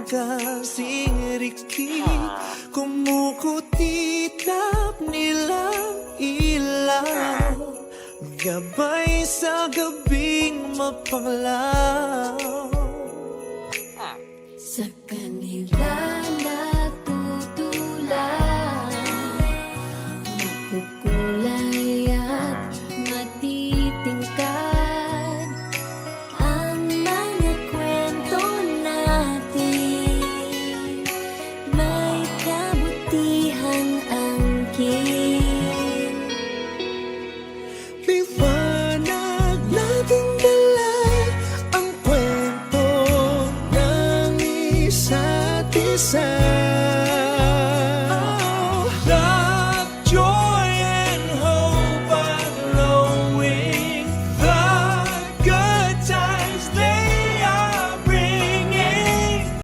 kasing rikit, kumukutitap nilang ilaw, gabay sa gabing mapanglaw. Sa kanila natutulan, makukulay at matitingkad ang mga kwento natin, may kabutihang angkin. Liwanag nating dala ang kwento ng isa't isa.